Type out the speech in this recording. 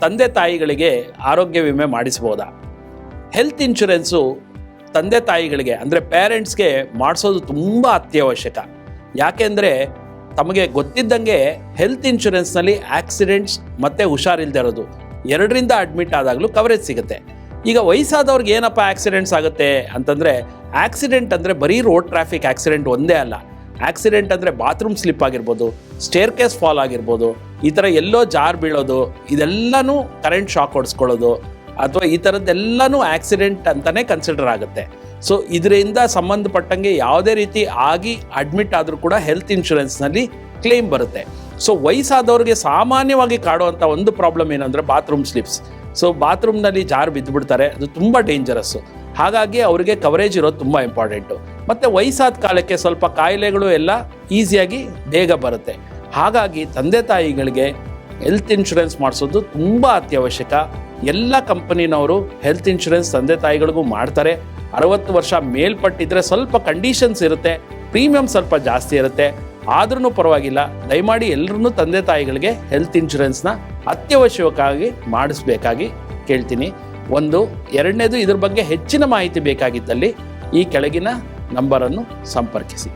ತಂದೆ ತಾಯಿಗಳಿಗೆ ಆರೋಗ್ಯ ವಿಮೆ ಮಾಡಿಸ್ಬೋದಾ? ಹೆಲ್ತ್ ಇನ್ಶೂರೆನ್ಸು ತಂದೆ ತಾಯಿಗಳಿಗೆ ಅಂದರೆ ಪೇರೆಂಟ್ಸ್ಗೆ ಮಾಡಿಸೋದು ತುಂಬ ಅತ್ಯವಶ್ಯಕ. ಯಾಕೆಂದರೆ ತಮಗೆ ಗೊತ್ತಿದ್ದಂಗೆ ಹೆಲ್ತ್ ಇನ್ಶೂರೆನ್ಸ್ನಲ್ಲಿ ಆಕ್ಸಿಡೆಂಟ್ಸ್ ಮತ್ತು ಹುಷಾರಿಲ್ಲದೆ ಇರೋದು ಎರಡರಿಂದ ಅಡ್ಮಿಟ್ ಆದಾಗಲೂ ಕವರೇಜ್ ಸಿಗುತ್ತೆ. ಈಗ ವಯಸ್ಸಾದವ್ರಿಗೆ ಏನಪ್ಪ ಆಕ್ಸಿಡೆಂಟ್ಸ್ ಆಗುತ್ತೆ ಅಂತಂದರೆ, ಆಕ್ಸಿಡೆಂಟ್ ಅಂದರೆ ಬರೀ ರೋಡ್ ಟ್ರಾಫಿಕ್ ಆಕ್ಸಿಡೆಂಟ್ ಒಂದೇ ಅಲ್ಲ. ಆಕ್ಸಿಡೆಂಟ್ ಅಂದರೆ ಬಾತ್ರೂಮ್ ಸ್ಲಿಪ್ ಆಗಿರ್ಬೋದು, ಸ್ಟೇರ್ ಕೇಸ್ ಫಾಲ್ ಆಗಿರ್ಬೋದು, ಈ ಥರ ಎಲ್ಲೋ ಜಾರ್ ಬೀಳೋದು, ಇದೆಲ್ಲನೂ ಕರೆಂಟ್ ಶಾಕ್ ಹೊಡೆಸ್ಕೊಳ್ಳೋದು ಅಥವಾ ಈ ಥರದ್ದೆಲ್ಲನೂ ಆಕ್ಸಿಡೆಂಟ್ ಅಂತಲೇ ಕನ್ಸಿಡರ್ ಆಗುತ್ತೆ. ಸೊ ಇದರಿಂದ ಸಂಬಂಧಪಟ್ಟಂಗೆ ಯಾವುದೇ ರೀತಿ ಆಗಿ ಅಡ್ಮಿಟ್ ಆದರೂ ಕೂಡ ಹೆಲ್ತ್ ಇನ್ಶೂರೆನ್ಸ್ನಲ್ಲಿ ಕ್ಲೇಮ್ ಬರುತ್ತೆ. ಸೊ ವಯಸ್ಸಾದವ್ರಿಗೆ ಸಾಮಾನ್ಯವಾಗಿ ಕಾಡುವಂಥ ಒಂದು ಪ್ರಾಬ್ಲಮ್ ಏನಂದರೆ ಬಾತ್ರೂಮ್ ಸ್ಲಿಪ್ಸ್. ಸೊ ಬಾತ್ರೂಮ್ನಲ್ಲಿ ಜಾರ್ ಬಿದ್ದುಬಿಡ್ತಾರೆ, ಅದು ತುಂಬ ಡೇಂಜರಸ್ಸು. ಹಾಗಾಗಿ ಅವರಿಗೆ ಕವರೇಜ್ ಇರೋದು ತುಂಬ ಇಂಪಾರ್ಟೆಂಟು. ಮತ್ತು ವಯಸ್ಸಾದ ಕಾಲಕ್ಕೆ ಸ್ವಲ್ಪ ಕಾಯಿಲೆಗಳು ಎಲ್ಲ ಈಸಿಯಾಗಿ ಬೇಗ ಬರುತ್ತೆ. ಹಾಗಾಗಿ ತಂದೆ ತಾಯಿಗಳಿಗೆ ಹೆಲ್ತ್ ಇನ್ಶೂರೆನ್ಸ್ ಮಾಡಿಸೋದು ತುಂಬ ಅತ್ಯವಶ್ಯಕ. ಎಲ್ಲ ಕಂಪನಿನವರು ಹೆಲ್ತ್ ಇನ್ಶೂರೆನ್ಸ್ ತಂದೆ ತಾಯಿಗಳಿಗೂ ಮಾಡ್ತಾರೆ. 60 ವರ್ಷ ಮೇಲ್ಪಟ್ಟಿದ್ರೆ ಸ್ವಲ್ಪ ಕಂಡೀಷನ್ಸ್ ಇರುತ್ತೆ, ಪ್ರೀಮಿಯಮ್ ಸ್ವಲ್ಪ ಜಾಸ್ತಿ ಇರುತ್ತೆ. ಆದ್ರೂ ಪರವಾಗಿಲ್ಲ, ದಯಮಾಡಿ ಎಲ್ಲರೂ ತಂದೆ ತಾಯಿಗಳಿಗೆ ಹೆಲ್ತ್ ಇನ್ಶೂರೆನ್ಸ್ನ ಅತ್ಯವಶ್ಯಕವಾಗಿ ಮಾಡಿಸ್ಬೇಕಾಗಿ ಕೇಳ್ತೀನಿ. ಒಂದು. ಎರಡನೇದು, ಇದ್ರ ಬಗ್ಗೆ ಹೆಚ್ಚಿನ ಮಾಹಿತಿ ಬೇಕಾಗಿದ್ದಲ್ಲಿ ಈ ಕೆಳಗಿನ ನಂಬರನ್ನು ಸಂಪರ್ಕಿಸಿ.